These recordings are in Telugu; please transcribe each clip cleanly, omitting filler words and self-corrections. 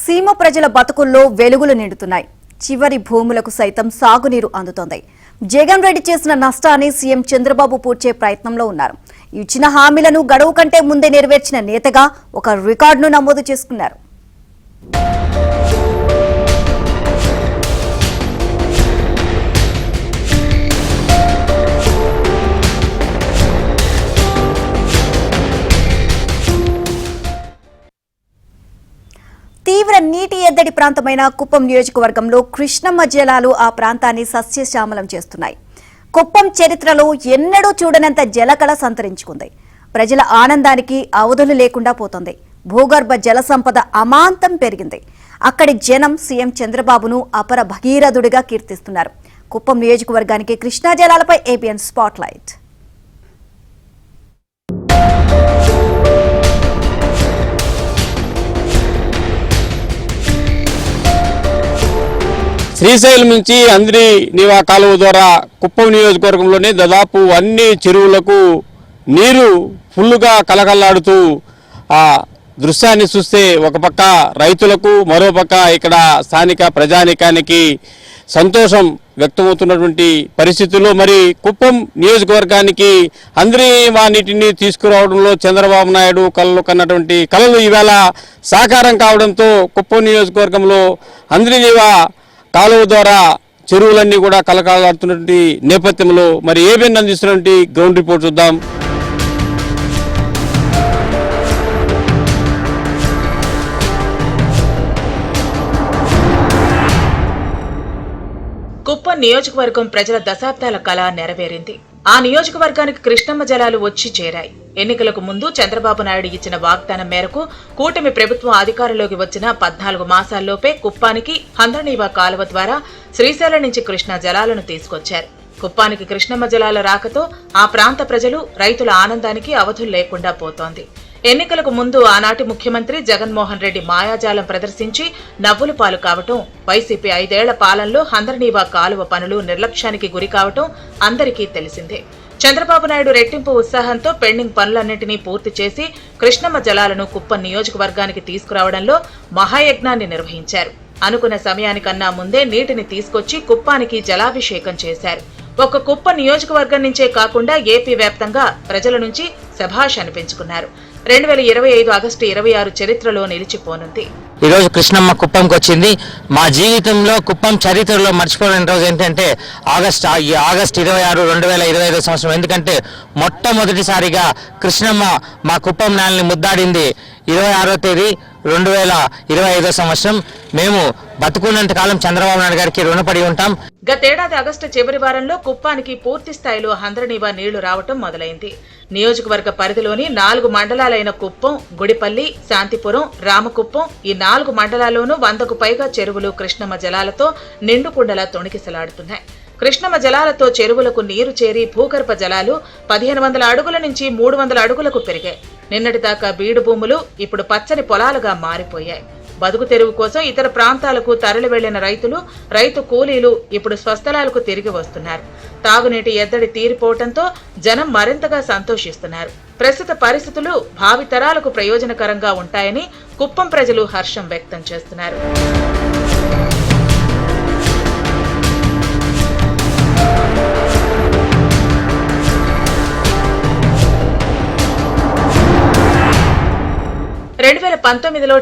సీమ ప్రజల బతుకుల్లో వెలుగులు నిండుతున్నాయి. చివరి భూములకు సైతం సాగునీరు అందుతోంది. జగన్ రెడ్డి చేసిన నష్టాన్ని సీఎం చంద్రబాబు పూడ్చే ప్రయత్నంలో ఉన్నారు. ఇచ్చిన హామీలను గడువు కంటే ముందే నెరవేర్చిన నేతగా ఒక రికార్డును నమోదు చేసుకున్నారు. తీవ్ర నీటి ఎద్దడి ప్రాంతమైన కుప్పం నియోజకవర్గంలో కృష్ణమ్మ జలాలు ఆ ప్రాంతాన్ని సస్యశ్యామలం చేస్తున్నాయి. కుప్పం చరిత్రలో ఎన్నడూ చూడనంత జలకళ సంతరించుకుంది. ప్రజల ఆనందానికి అవధులు లేకుండా పోతుంది. భూగర్భ జల సంపద అమాంతం పెరిగింది. అక్కడి జనం సీఎం చంద్రబాబును అపర భగీరథుడిగా కీర్తిస్తున్నారు. కుప్పం నియోజకవర్గానికి కృష్ణా జలాలపై ఏబిఎన్ స్పాట్లైట్. శ్రీశైలం నుంచి అంద్రి నీవా కాలువ ద్వారా కుప్పం నియోజకవర్గంలోనే దాదాపు అన్ని చెరువులకు నీరు ఫుల్లుగా కలకల్లాడుతూ ఆ దృశ్యాన్ని చూస్తే ఒక పక్క రైతులకు, మరోపక్క ఇక్కడ స్థానిక ప్రజానికానికి సంతోషం వ్యక్తమవుతున్నటువంటి పరిస్థితుల్లో మరి కుప్పం నియోజకవర్గానికి అంద్రి నీవా నీటిని తీసుకురావడంలో చంద్రబాబు నాయుడు కలలు కన్నటువంటి కలలు ఈవేళ సాకారం కావడంతో కుప్పం నియోజకవర్గంలో అంద్రి నీవా కాలువ ద్వారా చెరువులన్నీ కూడా కలకాలాడుతున్నటువంటి నేపథ్యంలో మరి ఏబిఎన్ అందిస్తున్నటువంటి గ్రౌండ్ రిపోర్ట్ చూద్దాం. కుప్పం నియోజకవర్గం ప్రజల దశాబ్దాల కళ నెరవేరింది. ఆ నియోజకవర్గానికి కృష్ణమ్మ జలాలు వచ్చి చేరాయి. ఎన్నికలకు ముందు చంద్రబాబు నాయుడు ఇచ్చిన వాగ్దానం మేరకు కూటమి ప్రభుత్వం అధికారంలోకి వచ్చిన 14 మాసాల్లోపే కుప్పానికి హంద్రనీవా కాలువ ద్వారా శ్రీశైలం నుంచి కృష్ణా జలాలను తీసుకొచ్చారు. కుప్పానికి కృష్ణమ్మ జలాల రాకతో ఆ ప్రాంత ప్రజలు, రైతుల ఆనందానికి అవధులు లేకుండా పోతోంది. ఎన్నికలకు ముందు ఆనాటి ముఖ్యమంత్రి జగన్మోహన్ రెడ్డి మాయాజాలం ప్రదర్శించి నవ్వులు పాలు కావటం, వైసీపీ 5 ఏళ్ల పాలనలో హంద్రనీవా కాలువ పనులు నిర్లక్ష్యానికి గురి కావటం అందరికీ తెలిసిందే. చంద్రబాబు నాయుడు రెట్టింపు ఉత్సాహంతో పెండింగ్ పనులన్నింటినీ పూర్తి చేసి కృష్ణమ్మ జలాలను కుప్పం నియోజకవర్గానికి తీసుకురావడంలో మహాయజ్ఞాన్ని నిర్వహించారు. అనుకున్న సమయానికన్నా ముందే నీటిని తీసుకొచ్చి కుప్పానికి జలాభిషేకం చేశారు. ఒక్క కుప్పం నియోజకవర్గం నుంచే కాకుండా ఏపీ వ్యాప్తంగా ప్రజల నుంచి శభాష్ అనిపించుకున్నారు. 2025 ఆగస్టు 26 చరిత్రలో నిలిచిపోనుంది. ఈ రోజు కృష్ణమ్మ కుప్పంకి వచ్చింది. మా జీవితంలో కుప్పం చరిత్రలో మర్చిపోలేని రోజు ఏంటంటే ఆగస్టు 26, 2025 సంవత్సరం. ఎందుకంటే మొట్టమొదటిసారిగా కృష్ణమ్మ మా కుప్పం నేలని ముద్దాడింది 26వ తేదీ 2025 సంవత్సరం. మేము బతుకున్నంత కాలం చంద్రబాబు నాయుడు గారికి రుణపడి ఉంటాం. గతేడాది ఆగస్టు చివరి వారంలో కుప్పానికి పూర్తి స్థాయిలో హంద్రనీవా నీళ్లు రావటం మొదలైంది. నియోజకవర్గ పరిధిలోని 4 మండలాలైన కుప్పం, గుడిపల్లి, శాంతిపురం, రామకుప్పం ఈ 4 మండలాల్లోనూ 100కు పైగా చెరువులు కృష్ణమ్మ జలాలతో నిండుకుండలా తొణికిసలాడుతున్నాయి. కృష్ణమ్మ జలాలతో చెరువులకు నీరు చేరి భూగర్భ జలాలు 1500 అడుగుల నుంచి 300 అడుగులకు పెరిగాయి. నిన్నటిదాకా బీడు భూములు ఇప్పుడు పచ్చని పొలాలుగా మారిపోయాయి. బతుకు తెరువు కోసం ఇతర ప్రాంతాలకు తరలి వెళ్లిన రైతు కూలీలు ఇప్పుడు స్వస్థలాలకు తిరిగి వస్తున్నారు. తాగునీటి ఎద్దడి తీరిపోవడంతో జనం మరింతగా సంతోషిస్తున్నారు. ప్రస్తుత పరిస్థితులు భావితరాలకు ప్రయోజనకరంగా ఉంటాయని కుప్పం ప్రజలు హర్షం వ్యక్తం చేస్తున్నారు.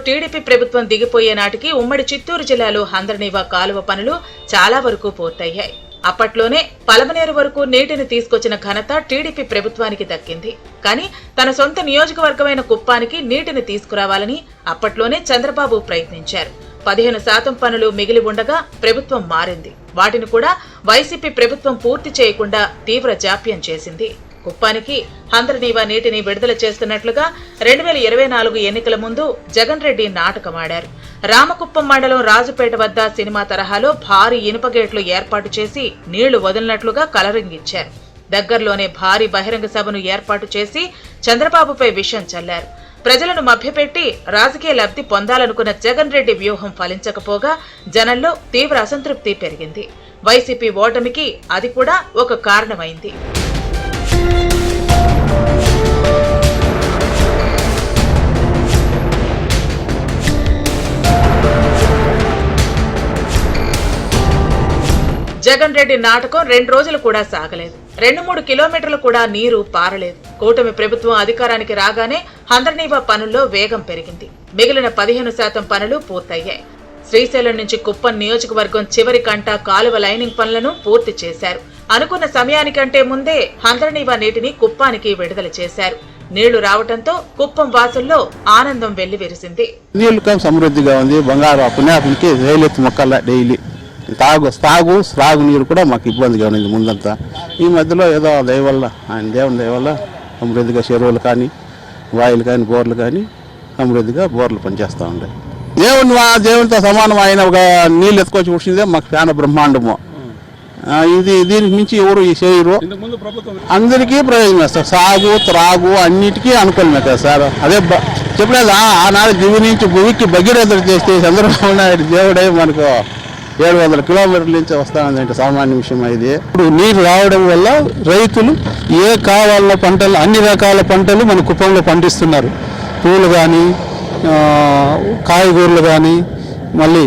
టీడీపీ ప్రభుత్వం దిగిపోయే నాటికి ఉమ్మడి చిత్తూరు జిల్లాలో హంద్రనీవా కాలువ పనులు చాలా వరకు పూర్తయ్యాయి. అప్పట్లోనే పలమనేరు వరకు నీటిని తీసుకొచ్చిన ఘనత టీడీపీ ప్రభుత్వానికి దక్కింది. కానీ తన సొంత నియోజకవర్గమైన కుప్పానికి నీటిని తీసుకురావాలని అప్పట్లోనే చంద్రబాబు ప్రయత్నించారు. 15% పనులు మిగిలి ఉండగా ప్రభుత్వం మారింది. వాటిని కూడా వైసీపీ ప్రభుత్వం పూర్తి చేయకుండా తీవ్ర జాప్యం చేసింది. కుప్పానికి హంద్రనీవా నీటిని విడుదల చేస్తున్నట్లుగా 2024 ఎన్నికల ముందు జగన్ రెడ్డి నాటకమాడారు. రామకుప్పం మండలం రాజుపేట వద్ద సినిమా తరహాలో భారీ ఇనుప గేట్లు ఏర్పాటు చేసి నీళ్లు వదిలినట్లుగా కలరింగ్ ఇచ్చారు. దగ్గరలోనే భారీ బహిరంగ సభను ఏర్పాటు చేసి చంద్రబాబుపై విషం చల్లారు. ప్రజలను మభ్యపెట్టి రాజకీయ లబ్ధి పొందాలనుకున్న జగన్ రెడ్డి వ్యూహం ఫలించకపోగా జనంలో తీవ్ర అసంతృప్తి పెరిగింది. వైసీపీ ఓటమికి అది కూడా ఒక కారణమైంది. జగన్ రెడ్డి నాటకం 2 రోజులు కూడా సాగలేదు. 2-3 కిలోమీటర్లు కూడా నీరు పారలేదు. కూటమి ప్రభుత్వం అధికారానికి రాగానే హంద్రనీవా పనుల్లో వేగం పెరిగింది. మిగిలిన 15% పనులు పూర్తయ్యాయి. శ్రీశైలం నుంచి కుప్పం నియోజకవర్గం చివరి కంట కాలువ లైనింగ్ పనులను పూర్తి చేశారు. అనుకున్న సమయానికంటే ముందే హంద్రనీవా నీటిని కుప్పానికి విడుదల చేశారు. నీళ్లు రావడంతో కుప్పం వాసుల్లో ఆనందం వెల్లివిరిసింది. నీళ్లు సమృద్ధిగా ఉంది. బంగారు పుణ్యానికి రైలెత్తి మొక్కల డైలీ సాగు నీరు కూడా మాకు ఇబ్బందిగా ఉంది ముందంతా. ఈ మధ్యలో ఏదో దయవల్ల ఆయన దేవుని దయవల్ల సమృద్ధిగా చెరువులు కానీ వాయులు కానీ బోర్లు కానీ సమృద్ధిగా బోర్లు పనిచేస్తూ ఉంటాయి. దేవునితో సమానం ఆయన ఒక నీళ్ళు ఎత్తుకొచ్చి కూర్చుందే మాకు చాలా బ్రహ్మాండము. దీనికి మించి ఎవరు ఈ చేయరు. అందరికీ ప్రయోజనం వస్తారు. సాగు త్రాగు అన్నిటికీ అనుకూలమే కదా సార్. అదే చెప్పలేదు ఆనాడు దివి నుంచి భూమికి భగీరథుడు చేస్తే చంద్రబాబు నాయుడు దేవుడే మనకు 700 కిలోమీటర్ల నుంచి వస్తానంటే సామాన్య విషయం. ఇది ఇప్పుడు నీరు రావడం వల్ల రైతులు ఏ కావాలన్న పంటలు అన్ని రకాల పంటలు మన కుప్పంలో పండిస్తున్నారు. పూలు కానీ కాయగూరలు కానీ మళ్ళీ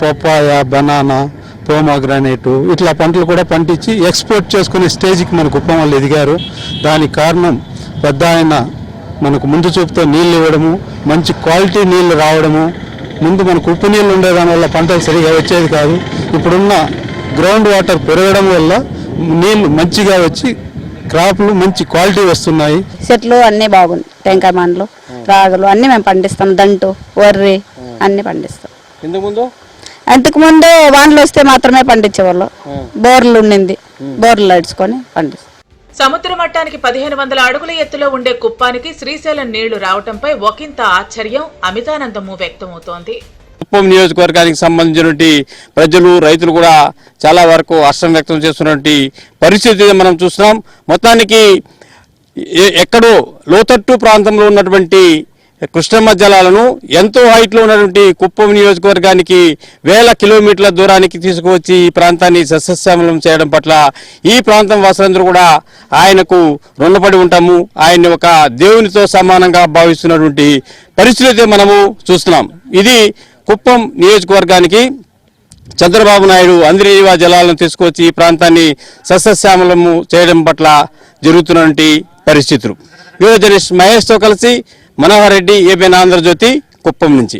పప్పాయ బనానా పోమాగ్రానైట్ ఇట్లా పంటలు కూడా పండించి ఎక్స్పోర్ట్ చేసుకునే స్టేజ్కి మన కుప్పం వాళ్ళు ఎదిగారు. దానికి కారణం పెద్ద ఆయన మనకు ముందు చూపుతో నీళ్ళు ఇవ్వడము, మంచి క్వాలిటీ నీళ్లు రావడము. ముందు మనకు ఉప్పు నీళ్ళు ఉండేదాని వల్ల పంటలు సరిగా వచ్చేది కాదు. ఇప్పుడున్న గ్రౌండ్ వాటర్ పెరగడం వల్ల నీళ్లు మంచిగా వచ్చి క్రాప్లు మంచి క్వాలిటీ వస్తున్నాయి. చెట్లు అన్నీ బాగుంది. టెంకాయ మండలు రాగులు అన్నీ మేము పండిస్తాం. దంటు వర్రి అన్నీ పండిస్తాం. అంతకుముందు వానలు వస్తే మాత్రమే పండించేవాళ్ళు. బోర్లు ఉండింది, బోర్లు నడుచుకొని పండిస్తాం. సముద్ర మట్టానికి 1500 అడుగుల ఎత్తులో ఉండే కుప్పానికి శ్రీశైలం నీళ్లు రావటంపై ఒకంత ఆశ్చర్యం, అమితానందము వ్యక్తమవుతోంది. కుప్పం నియోజకవర్గానికి సంబంధించినటువంటి ప్రజలు రైతులు కూడా చాలా వరకు హర్షం వ్యక్తం చేస్తున్నటువంటి పరిస్థితి మనం చూస్తున్నాం. మొత్తానికి ఎక్కడో లోతట్టు ప్రాంతంలో ఉన్నటువంటి కృష్ణమ్మ జలాలను ఎంతో హైట్లో ఉన్నటువంటి కుప్పం నియోజకవర్గానికి 1000 కిలోమీటర్ల దూరానికి తీసుకువచ్చి ఈ ప్రాంతాన్ని సస్యశ్యామలం చేయడం పట్ల ఈ ప్రాంతం వాసులందరూ కూడా ఆయనకు రుణపడి ఉంటాము. ఆయన్ని ఒక దేవునితో సమానంగా భావిస్తున్నటువంటి పరిస్థితి మనము చూస్తున్నాం. ఇది కుప్పం నియోజకవర్గానికి చంద్రబాబు నాయుడు హంద్రనీవా జలాలను తీసుకొచ్చి ఈ ప్రాంతాన్ని సస్యశ్యామలము చేయడం పట్ల జరుగుతున్నటువంటి పరిస్థితులు. యువ జర్నలిస్ట్ మహేష్తో కలిసి మనోహర్ రెడ్డి, ఏబిఎన్ ఆంధ్రజ్యోతి, కుప్పం నుంచి.